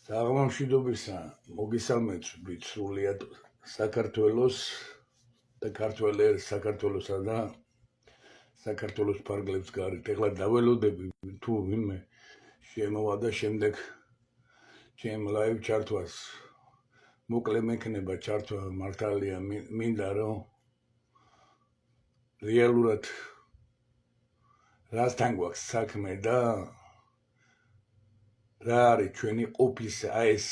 საღამომშვიდობისა მოგესალმებით სრულიად საქართველოს და საქართველოსა და საქართველოს ფარგლებს გარეთ. ეხლა დაველოდები თუ ვინმე შემოვა და შემდეგ ჩემ ლაივ ჩართვას მოკლე მექნება ჩართვა მართალია მინდა რომ რეალურად რასთან გვაქვს საქმე და რა არის ჩვენი ყოფის ეს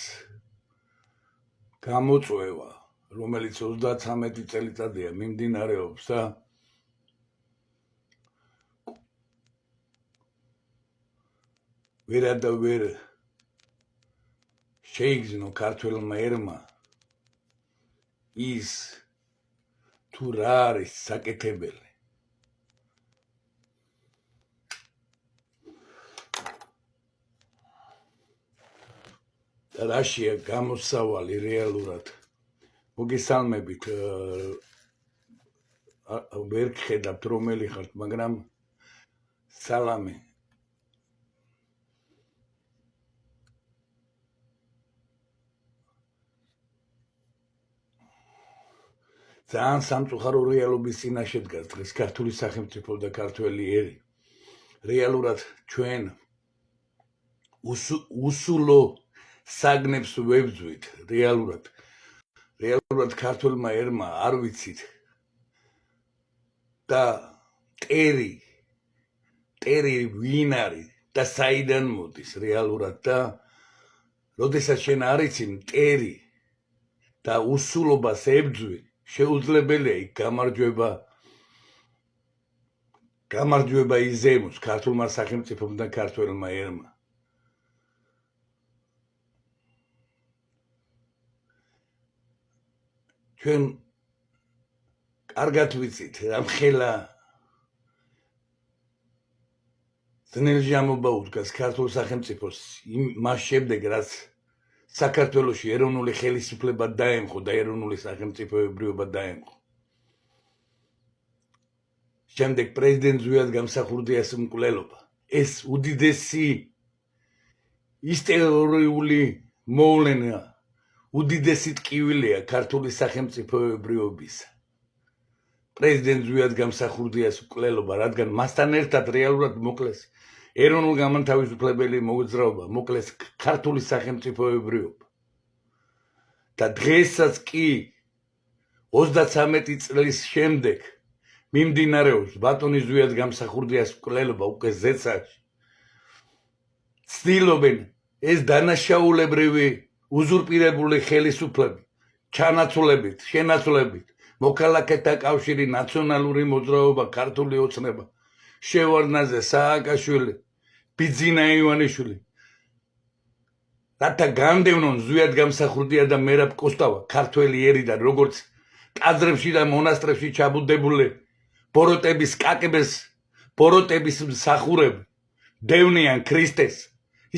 გამოწვევა, რომელიც 33 წელიწადია მიმდინარეობს და ვერ შეიგრძნო ქართველმა ერმა ის თუ რა არის საკეთებელი. რაშია გამოსავალი რეალურად მოგესალმებით ვერ გხედავთ რომელი ხართ მაგრამ სალამი ძალიან სამწუხარო რეალობის წინაშე დგას დღეს ქართული სახელმწიფო და ქართველი ერი. რეალურად ჩვენ უსულო საგნებს ვებძვით რეალურად ქართულმა ერმა არ ვიცით და ტერი ვინ არის და საიდან მოდის რეალურად და როდესაც შენ არ იცი მტერი და უსულობას ებძვი შეუძლებელია იქ გამარჯვება იზემოს ქართულმა სახელმწიფომ და ქართველმა ერმა. ჩვენ კარგად ვიცით რომ ხელა ძნელჟამობა უდგას ქართულ სახელმწიფოს მას შემდეგ რაც საქართველოში ეროვნული ხელისუფლება დაემხო და ეროვნული სახელმწიფოებრიობა დაემხო. შემდეგ პრეზიდენტ ზვიად გამსახურდიას მკვლელობა. ეს უდიდესი ისტორიული მოვლენა, უდიდესი ტკივილია ქართული სახელმწიფოებრიობისა. პრეზიდენტ ზვიად გამსახურდიას მკვლელობა, რადგან მასთან ერთად რეალურად მოკლეს ეროვნულ გამანთავისუფლებელი მოძრაობა, მოკლეს ქართული სახელმწიფოებრიობა. და დღესაც კი 33 წლის შემდეგ მიმდინარეობს ბატონი ზვიად გამსახურდიას მკვლელობა უკვე ზეცაში. ცდილობენ ეს დანაშაულებრივი უზურპირებული ხელისუფლება ჩანაცვლებით, შენაცვლებით მოქალაქეთა კავშირი, ნაციონალური მოძრაობა, ქართული ოცნება, შევარდნაძე, სააკაშვილი, ბიძინა ივანიშვილი რათა განდევნონ ზვიად გამსახურდია და მერაბ კოსტავა ქართველი ერიდან როგორც ტაძრებში და მონასტრებში ჩაბუდებული ბოროტების კაკების ბოროტების მსახურები დევნიან ქრისტეს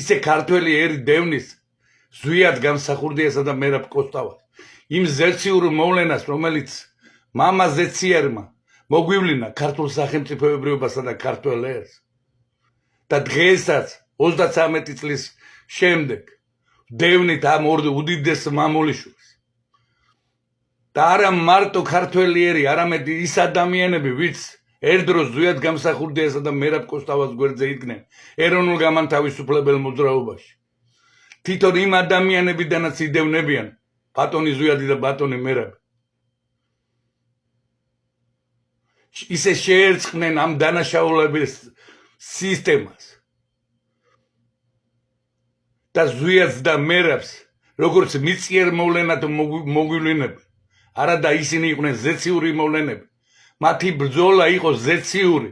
ისე ქართველი ერი დევნის ზვიად გამსახურდიასა და მერაბ კოსტავას იმ ზეციურ მოვლენას რომელიც მამა ზეციერმა მოგვივლინა ქართულ სახელმწიფოებრიობასა და ქართველ ერს და დღესაც 33 წლის შემდეგ დევნით ამ უდიდეს მამულიშვილს და არა მარტო ქართველი ერი, არამედ ის ადამიანები, ვინც ერთდროს ზვიად გამსახურდიასა და მერაბ კოსტავას გვერდზე იდგნენ ეროვნულ გამანთავისუფლებელ მოძრაობაში. თვითონ იმ ადამიანებიდანაც იდევნებიან ბატონი ზვიადი და ბატონი მერაბი. ისე შეერწყნენ ამ დანაშაულების სისტემას. და ზვიადს და მერაბს როგორც მიწიერ მოვლენად მოგვივლინებენ. არა და ისინი იყვნენ ზეციური მოვლენები. მათი ბრძოლა იყო ზეციური.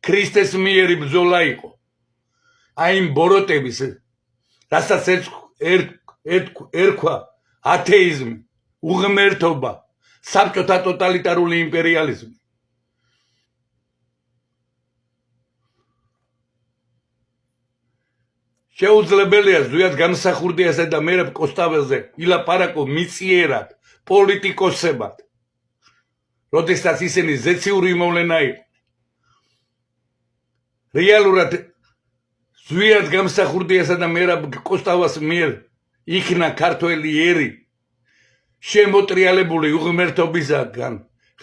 ქრისტეს მიერი ბრძოლა იყო. აი იმ ბოროტების რასაც ერქვა ათეიზმი, უღმერთობა, საბჭოთა ტოტალიტარული იმპერიალიზმი. შეუძლებელია ზვიად გამსახურდიასა და მერაბ კოსტავაზე ილაპარაკო მიწიერად, პოლიტიკოსებად. როდესაც ისინი ზეციური მოვლენა იყო. რეალურად ზვიად გამსახურდიასა და მერაბ კოსტავას მიერ იქნა ქართველი ერი შემოტრიალებული უღმერთობისაგან,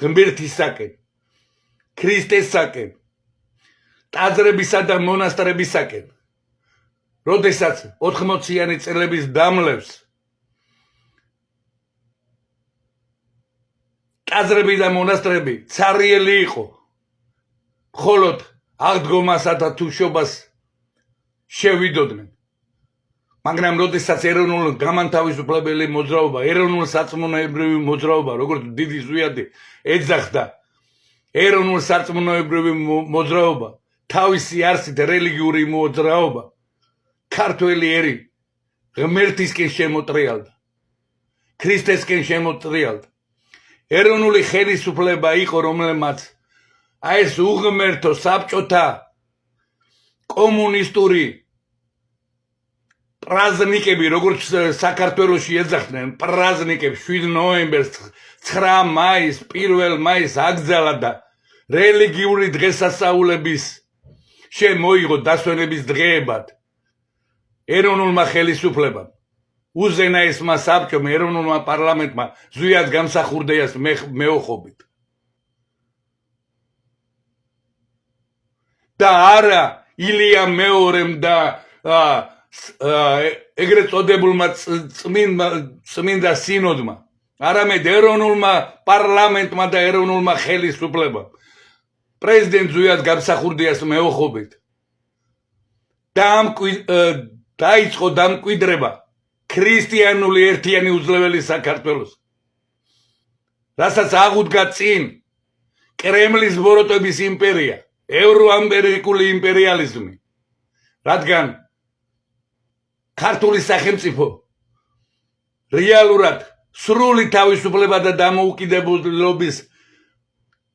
ღმერთისაკენ, ქრისტესაკენ, ტაძრებისა და მონასტრებისაკენ, როდესაც 80-იანი წლების დამლევს ტაძრები და მონასტრები ცარიელი იყო, მხოლოდ აღდგომასა და თუშობას შევიდოდნენ. მაგრამ როდესაც ეროვნულ გამანთავისუფლებელი მოძრაობა, ეროვნულ სარწმუნოებრივი მოძრაობა, როგორც დიდი ზვიადი ეძახდა, ეროვნულ სარწმუნოებრივი მოძრაობა, თავისი არსით რელიგიური მოძრაობა, ქართველი ერი ღმერთისკენ შემოტრიალდა, ქრისტესკენ შემოტრიალდა. ეროვნული ხელისუფლება იყო, რომელმაც ეს უღმერთო საბჭოთა კომუნისტური პრაზნიკები, როგორც საქართველოში ეძახდნენ, პრაზნიკებს 7 ნოემბერს, 9 მაისს, 1 მაისს აკრძალა და რელიგიური დღესასწაულების შემოიღო დასვენების დღეებად ეროვნულმა ხელისუფლებამ, უზენაესმა საბჭომ, ეროვნულმა პარლამენტმა ზვიად გამსახურდიას მეოხობით. და არა ილია მეორემ და ეგრეთ წოდებულმა წმინდა სინოდმა, არამედ ეროვნულმა პარლამენტმა და ეროვნულმა ხელისუფლებამ, პრეზიდენტ ზვიად გამსახურდიას მეოხობით დაიწყო დამკვიდრება ქრისტიანული ერთიანი უძლეველი საქართველოს, რასაც აღუდგა წინ კრემლის ბოროტების იმპერია, ევროამერიკული იმპერიალიზმი, რადგან ქართული სახელმწიფო რეალურად სრული თავისუფლება და დამოუკიდებლობის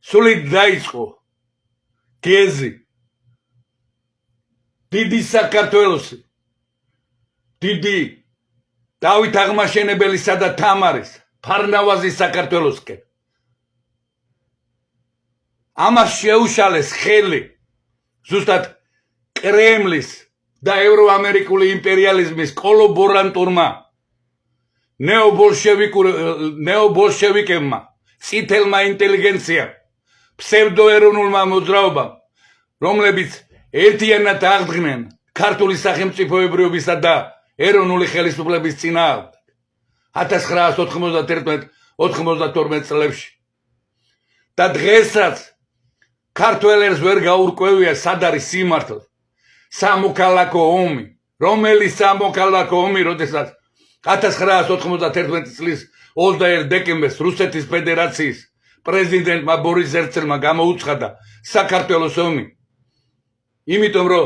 სულით დაიწყო გეზი, დიდი საქართველოსი, დიდი დავით აღმაშენებელისა და თამარის, ფარნავაზის საქართველოსკენ. ამას შეუშალეს ხელი ზუსტად კრემლის და ევროამერიკული იმპერიალიზმის კოლაბორანტურმა ნეობოლშევიკებმა, წითელმა ინტელიგენციამ, ფსევდოეროვნულმა მოძრაობამ, რომლებიც ერთიანად აღდგნენ ქართული სახელმწიფოებრიობისა და ეროვნული ხელისუფლების წინააღმდეგ 1991-92 წლებში. და დღესაც ქართველ ერს ვერ გაურკვევია სად არის სიმართლე. სამოქალაქო ომი, რომელიც სამოქალაქო ომი, როდესაც 1991 წლის 21 დეკემბერს რუსეთის ფედერაციის პრეზიდენტმა ბორის ერცელმა გამოუცხადა საქართველოს ომი. იმიტომ რომ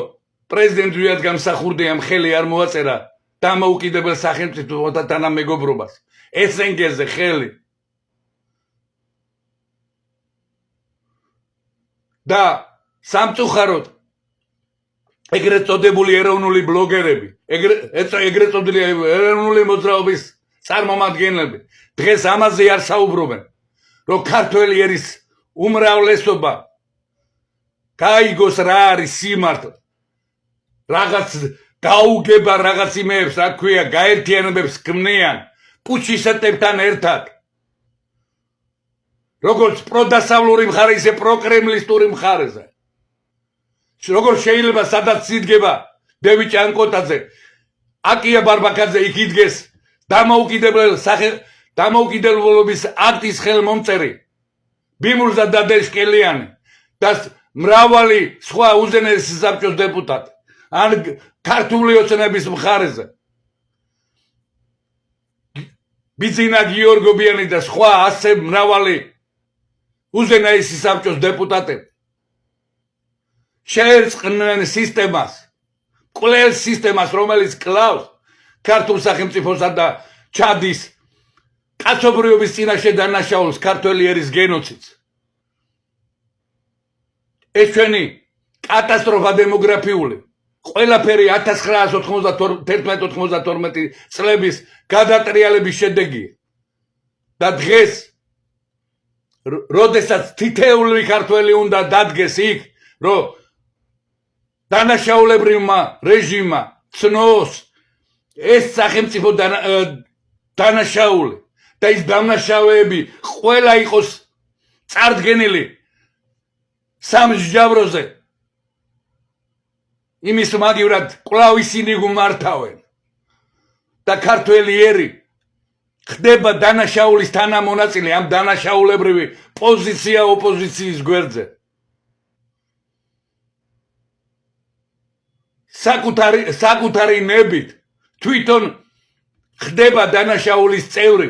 პრეზიდენტ ზვიად გამსახურდიამ ხელი არ მოაწერა დამოუკიდებელ სახელმწიფოთა თანამეგობრობას, ესენგეზე ხელი. და სამწუხაროდ ეგრეთ წოდებული ეროვნული ბლოგერები, ეგრეთ წოდებული ეროვნული მოძრაობის წარმომადგენლები დღეს ამაზე არ საუბრობენ, რომ ქართველი ერის უმრავლესობა გაიგოს რა არის სიმართლე, რაღაც გაუგება რაღაც იმეებს, რა ქვია, გაერთიანებებს ქმნიან პუჩისტებთან ერთად. როგორც პროდასავლური მხარე, ისე პროკრემლისტური მხარეზე. როგორ შეიძლება სადაც იდგება დევი ჭანკოტაძე, აკია ბარბაკაძე იქ იდგეს დამოუკიდებლობის აქტის ხელმომწერი ბიმურზა დადეშკელიანი და მრავალი სხვა უზენაესი საბჭოს დეპუტატი, ან ქართული ოცნების მხარეზე ბიძინა გიორგობიანი და სხვა ასე მრავალი უზენაესი საბჭოს დეპუტატები შეერწყნენ სისტემას, კვლელ სისტემას, რომელიც კლავს ქართულ სახელმწიფოსა და ჩადის კაცობრიობის წინაშე დანაშაულს, ქართველი ერის გენოციდს. ეს ჩვენი კატასტროფა დემოგრაფიული, ყველაფერი 1991-92 წლების გადატრიალების შედეგია. და დღეს, როდესაც თითეული ქართველი უნდა დადგეს იქ, რომ დანაშაულებრივმა რეჟიმმა ცნოს ეს სახელმწიფო დანაშაული და ის დამნაშავეები ყველა იყოს წარდგენილი სამსჯავროზე იმის მაგივრად კვლავ ისინი გუმართავენ და ქართველი ერი ხდება დანაშაულის თანამონაწილე ამ დანაშაულებრივი პოზიცია ოპოზიციის გვერდზე საკუთარი ნებით თვითონ ხდება დანაშაულის წევრი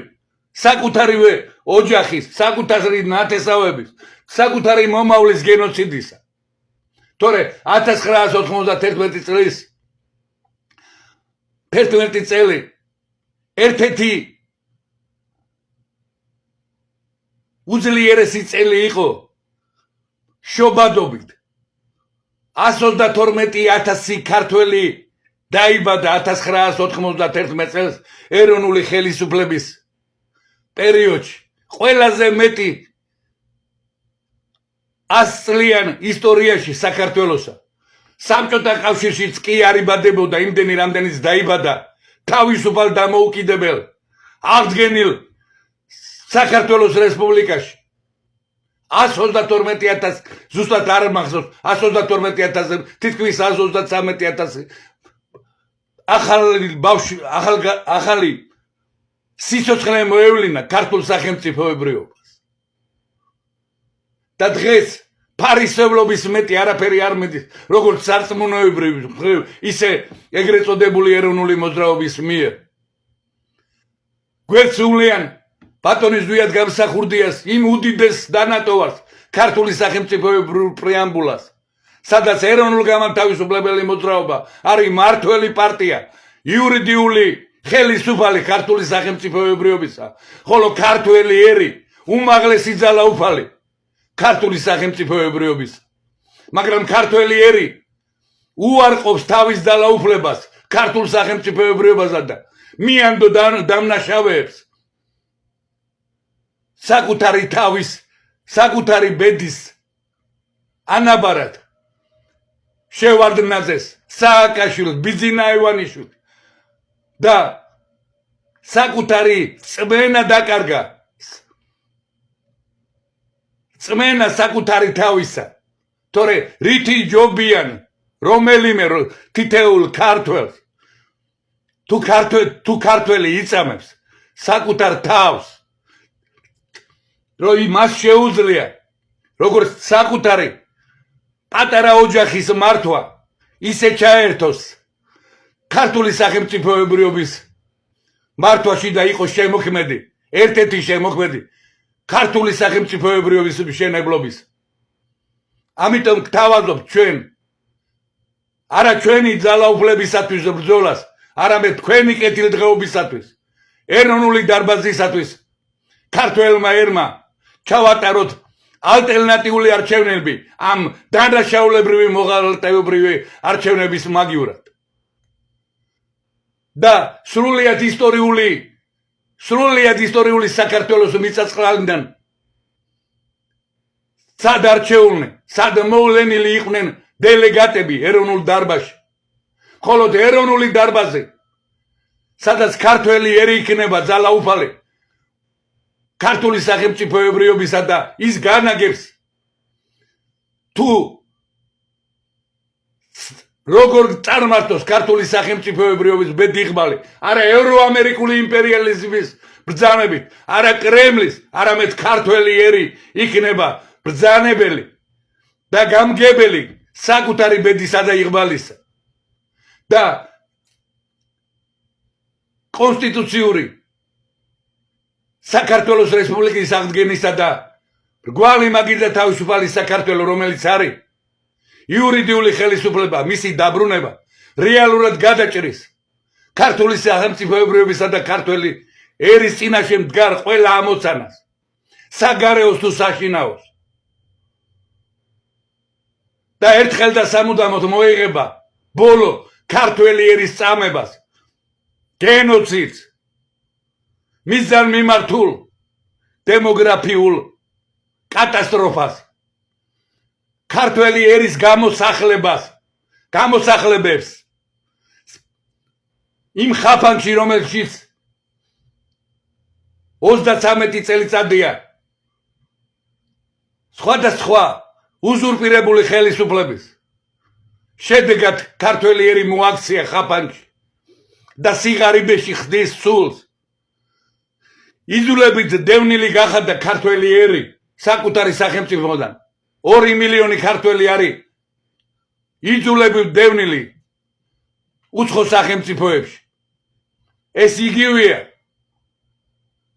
საკუთარივე ოჯახის საკუთარი ნათესავების საკუთარი მომავლის გენოციდისა თორე 1991 წლის 11 წელი ერთ-ერთი უძლიერესი წელი იყო შობადობით 132,000 ქართველი დაიბადა 1991 წელს ეროვნული ხელისუფლების პერიოდში ყველაზე მეტი 100 წლიან ისტორიაში საქართველოსა საბჭოთა კავშირშიც კი არიბადებოდა იმდენი რამდენიც დაიბადა თავისუფალ დამოუკიდებელ აღდგენილ საქართველოს რესპუბლიკაში 132,000 ზუსტად არ მახსოვს 132,000 თითქმის 133,000 ახალი სიცოცხლე მოევლინა ქართულ სახელმწიფოებრიობას და დღეს ფარისევლობის მეტი არაფერი არ მედის როგორც სარწმუნოებრივი ისე ეგრეთ წოდებული ეროვნული მოძრაობის მიერ გვერდსულიან ბატონის ზვიად გამსახურდიას იმ უდიდეს დანატოვარს ქართული სახელმწიფოებრიულ პრეამბულას სადაც ეროვნულ გამათავისუფლებელი მოძრაობა არის მართველი პარტია იურიდიული ხელისუფალი ქართული სახელმწიფოებრიობისა ხოლო ქართველი ერი უმაღლესი ძალაუფალი ქართული სახელმწიფოებრიობის მაგრამ ქართველი ერი უარყოფს თავის ძალაუფლებას ქართულ სახელმწიფოებრიობასა და მიანდო დამნაშავეებს საკუთარი თავის საკუთარი ბედის ანაბარად შევარდნაძეს სააკაშვილს ბიძინა ივანიშვილს და საკუთარი წმენა დაკარგა წმენა საკუთარი თავისა თორე რითი ჯობიან რომელიმე თითეულ ქართველს თუ ქართველი იწამებს საკუთარ თავს რომ მას შეუძლია როგორც საკუთარი პატარა ოჯახის მართვა ისე ჩაერთოს ქართული სახელმწიფოებრიობის მართვაში და იყოს შემოქმედი ერთ-ერთი შემოქმედი ქართული სახელმწიფოებრიობის მშენებლობის ამიტომ გთავაზობ ჩვენ არა ჩვენი ძალაუფლებისათვის ბრძოლას არამედ თქვენი კეთილდღეობისათვის ეროვნული დარბაზისათვის ქართველმა ერმა ჩავატაროთ ალტერნატიული არჩევნები ამ დანაშაულებრივი მოღალატეობრივი არჩევნების მაგივრად და სრულიად ისტორიული საქართველოს მიწაწყალიდან სად არჩეულნი სად მოვლენილი იყვნენ დელეგატები ეროვნულ დარბაზში ხოლო ეროვნული დარბაზი სადაც ქართველი ერი იქნება ძალაუფალი ქართული სახელმწიფოებრიობისა და ის განაგებს თუ როგორ წარმართოს ქართული სახელმწიფოებრიობის ბედიღბალი არა ევროამერიკული იმპერიალიზმის ბრძანებით არა კრემლის არამედ ქართველი ერი იქნება ბრძანებელი და გამგებელი საკუთარი ბედისა და იღბალისა და კონსტიტუციური საქართველოს რესპუბლიკის აღდგენისა და რგვალი მაგივრ და თავისუფალი საქართველო რომელიც არის იურიდიული ხელისუფლება მისი დაბრუნება რეალურად გადაჭრის ქართული სახელმწიფოებრიობისა და ქართველი ერის წინაშე მდგარ ყველა ამოცანას საგარეოს თუ საშინაოს და ერთხელ და სამუდამოდ მოიღება ბოლო ქართველი ერის წამებას გენოციდს მისგან მიმართულ დემოგრაფიულ კატასტროფას ქართველი ერის გამოსახლებას გამოსახლებებს იმ ხაფანში, რომელშიც 33 წელიწადია სხვადასხვა უზურპირებული ხელისუფლების შედეგად ქართველი ერი მოაქცია ხაფანში და სიღარიბეში ხდის სულს. იძულებით დევნილი გახადა ქართველი ერი საკუთარი სახელმწიფოდან. 2 მილიონი ქართველი არის იძულებით დევნილი უცხო სახელმწიფოებში. ეს იგივეა,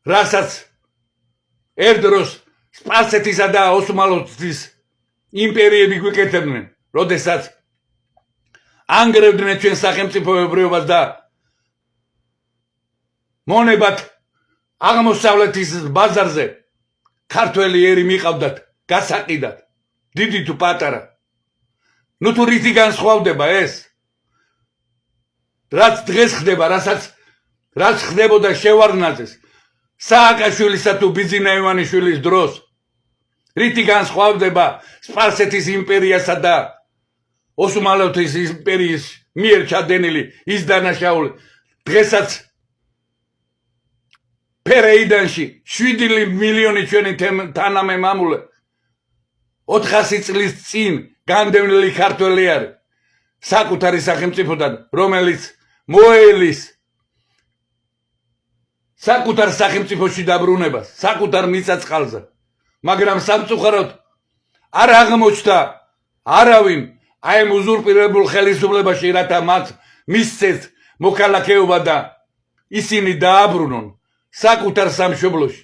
რასაც ერთ დროს სპარსეთისა და ოსმალეთის იმპერიები გვიკეთებდნენ, როდესაც ანგრევდნენ ჩვენ სახელმწიფოებრიობას და მონებად აღმოსავლეთის ბაზარზე ქართველი ერი მიყავდათ გასაყიდად, დიდი თუ პატარა. ნუ თუ რითი განსხვავდება ეს? რაც დღეს ხდება, რაც ხდებოდა შევარდნაძეს, სააკაშვილისა თუ ბიძინა ივანიშვილის დროს, რითი განსხვავდება სპარსეთის იმპერიასა და ოსმალეთის იმპერიის მიერ ჩადენილი ის დანაშაული? დღესაც ფერეიდანში 7 მილიონი ჩვენი თანამემამულე 400 წლის წინ განდევნილი ქართველი არის საკუთარი სახელმწიფოდან, რომელიც მოელის საკუთარ სახელმწიფოში დაბრუნებას, საკუთარ მიწა-წყალზე, მაგრამ სამწუხაროდ არ აღმოჩნდა არავინ აი ამ უზურპირებულ ხელისუფლებაში, რათა მათ მისცეს მოქალაქეობა და ისინი დააბრუნონ საკუთარ სამშობლოში.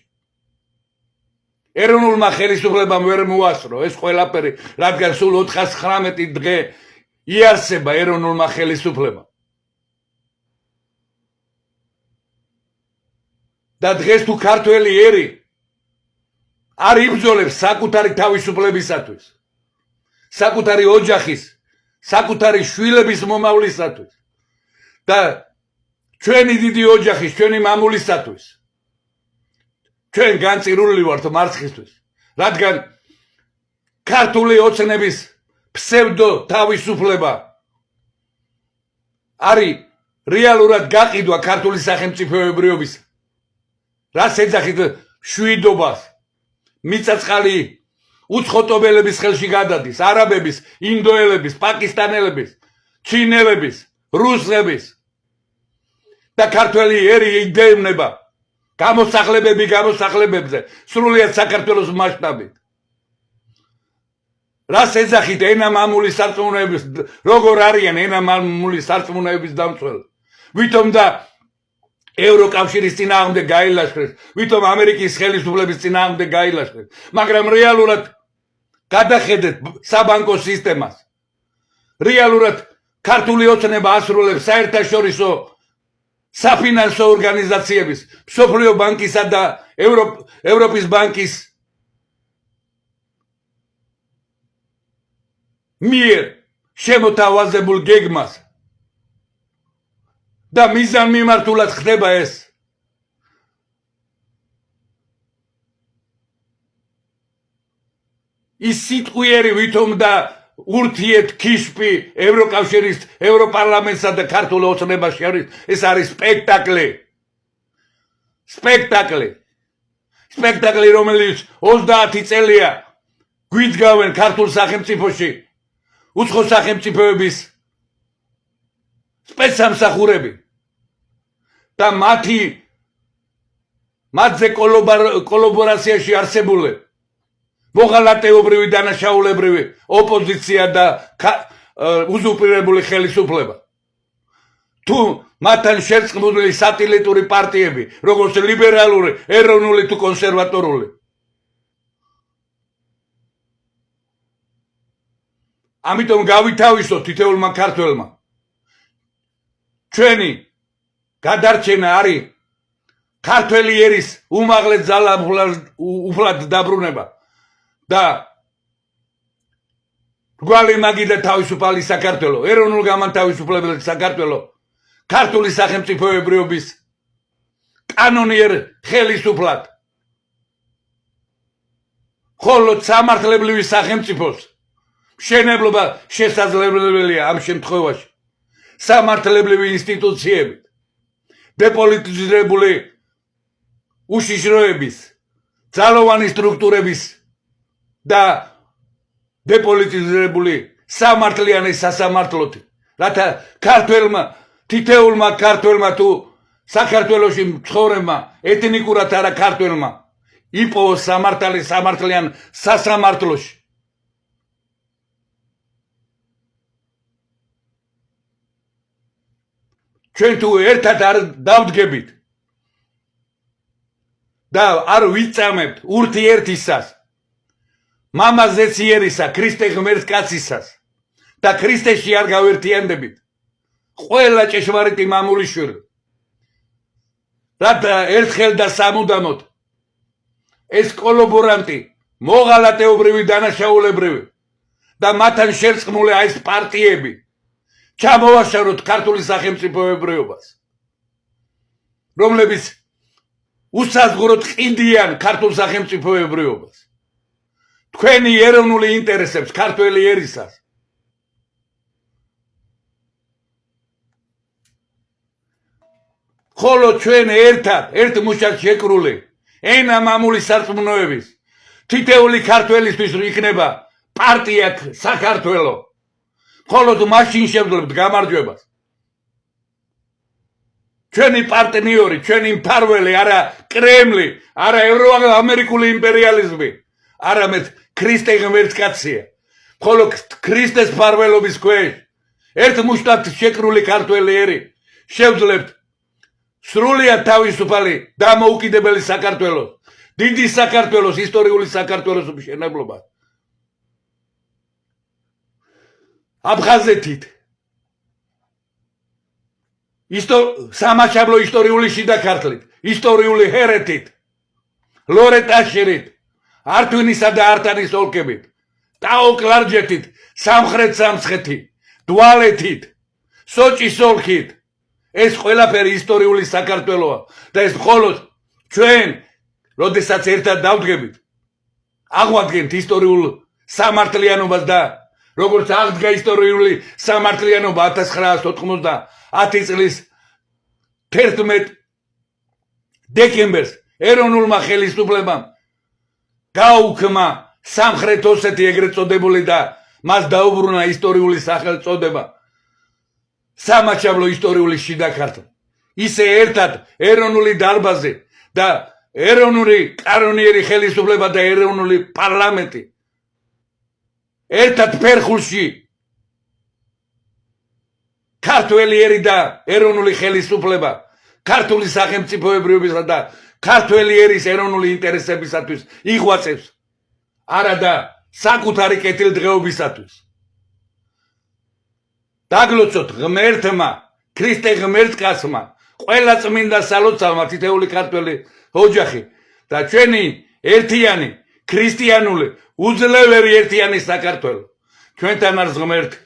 ეროვნულმა ხელისუფლებამ ვერ მოასწრო ეს ყველაფერი, რადგან სულ 419 დღე იარსება ეროვნულმა ხელისუფლებამ. და დღეს თუ ქართველი ერი არ იბრძოლებს საკუთარი თავისუფლებისათვის, საკუთარი ოჯახის, საკუთარი შვილების მომავლისათვის და ჩვენი დიდი ოჯახის, ჩვენი მამულისათვის, ჩვენ განწირული ვართ მარცხისთვის, რადგან ქართული ოცნების ფსევდო თავისუფლება არის რეალურად გაყიდვა ქართული სახელმწიფოებრიობის. რაც ეძახით შვიდობას, მიწა-წყალი უცხოტობელების ხელში გადადის, არაბების, ინდოელების, პაკისტანელების, ჩინელების, რუსების და ქართველი ერი იდევნება გამოსახლებებზე სრულიად საქართველოს მასშტაბით. რას ეძახით ენა მამული სარწმუნოების, როგორ არიან ენა მამული სარწმუნოების დამცველი? ვითომ და ევროკავშირის წინააღმდეგ გაილაშქრეს, ვითომ ამერიკის ხელისუფლების წინააღმდეგ გაილაშქრეს, მაგრამ რეალურად გადახედეთ საბანკო სისტემას. რეალურად ქართული ოცნება ასრულებს საერთაშორისო საფინანსო ორგანიზაციების, მსოფლიო ბანკისა და ევროპის ბანკის მიერ შემოთავაზებულ გეგმას და მიზანმიმართულად ხდება ეს. ის სიტყვიერი ვითომ და ურთიერთ ქიშპი ევროკავშირის, ევროპარლამენტსა და ქართულ ოცნებას შორის, ეს არის სპექტაკლი. სპექტაკლი, რომელიც 30 წელია გვიდგავენ ქართულ სახელმწიფოში უცხო სახელმწიფოების სპეცსამსახურები და მათზე კოლაბორაციაში არსებული მოღალატეობრივი დანაშაულებრივი ოპოზიცია და უზურპირებული ხელისუფლება. თუ მათთან შერწყმული სატელიტური პარტიები, როგორც ლიბერალური, ეროვნული თუ კონსერვატორული. ამიტომ გავითავისოთ თითოეულმა ქართველმა. ჩვენი გადარჩენა არის ქართველი ერის უმაღლეს ძალაუფლად დაბრუნება და რგვალი მაგი და თავისუფალი საქართველო, ეროვნულ გამანთავისუფლებელი საქართველო, ქართული სახელმწიფოებრიობის კანონიერ ხელისუფლად, ხოლო სამართლებრივი სახელმწიფოს მშენებლობა შესაძლებელია ამ შემთხვევაში სამართლებრივი ინსტიტუციებით დეპოლიტიზირებული უშიშროების ძალოვანი სტრუქტურების და დეპოლიტიზირებული სამართლიანი სასამართლოთი რათა ქართველმა თითეულმა ქართველმა თუ საქართველოში მცხოვრებმა ეთნიკურად არა ქართველმა იპოვოს სამართალი სამართლიან სასამართლოში ჩვენ თუ ერთად არ დავდგებით და არ ვიწამებთ ურთიერთისას მამას ზეციერისა ქრისტე ღმერთს კაცისას და ქრისტეში არ გავერთიანდებით ყველა ჭეშმარიტი მამულიშვილი რათა ერთხელ და სამუდამოდ ეს კოლაბორანტი მოღალატეობრივი დანაშაულებრივი და მათთან შერწყმული აი ეს პარტიები ჩამოვაშოროთ ქართული სახელმწიფოებრიობას რომლებიც უსაზღვროდ ყიდიან ქართულ სახელმწიფოებრიობას თქვენი ეროვნული ინტერესებს ქართველი ერისას ხოლო ჩვენ ერთ მუშაკ შეკრული ენა მამული სარწმუნოების თითეული ქართველისთვის იქნება პარტია საქართველო ხოლო თუ მაშინ შევძლებთ გამარჯვებას ჩვენი პარტნიორი ჩვენი მფარველი არა კრემლი არა ევროამერიკული იმპერიალიზმი არამედ ქრისტე ღმერთკაცია ხოლო ქრისტეს მფარველობის ქვეშ ერთ მუშტად შეკრული ქართველი ერი შევძლებთ სრულიად თავისუფალი დამოუკიდებელი საქართველოს დიდი საქართველოს ისტორიული საქართველოს მშენებლობა აფხაზეთით სამაშაბლო ისტორიული შიდა ქართლით ისტორიული ჰერეთით ლორეტაშირით ართვინისა და არტანის ოლქებით ტაო-კლარჯეთით სამხრეთ სამცხეთი დვალეთით სოჭის ოლქით ეს ყველაფერი ისტორიული საქართველოა და ეს მხოლოდ ჩვენ როდესაც ერთად დავდგებით აღვადგენთ ისტორიულ სამართლიანობას და როგორც აღდგა ისტორიული სამართლიანობა 1990 წლის 11 დეკემბერს ეროვნულმა ხელისუფლებამ გაუქმა სამხრეთ ოსეთი ეგრეთ წოდებული და მას დაუბრუნა ისტორიული სახელწოდება სამაშაბლო ისტორიული შიდა ქართლი ისე ერთად ეროვნული დარბაზი და ეროვნული კანონიერი ხელისუფლება და ეროვნული პარლამენტი ერთად ფერხულში ქართველი ერი და ეროვნული ხელისუფლება ქართული სახელმწიფოებრიობისა და ქართველი ერის ეროვნული ინტერესებისათვის იღვაწებს არა და საკუთარი კეთილდღეობისათვის დაგლოცოთ ღმერთმა ქრისტე ღმერთკაცმა ყველა წმინდა სალოცავმა თითეული ქართველი ოჯახი და ჩვენი ერთიანი ქრისტიანული უძლეველი ერთიანი საქართველო ჩვენთან არის ღმერთი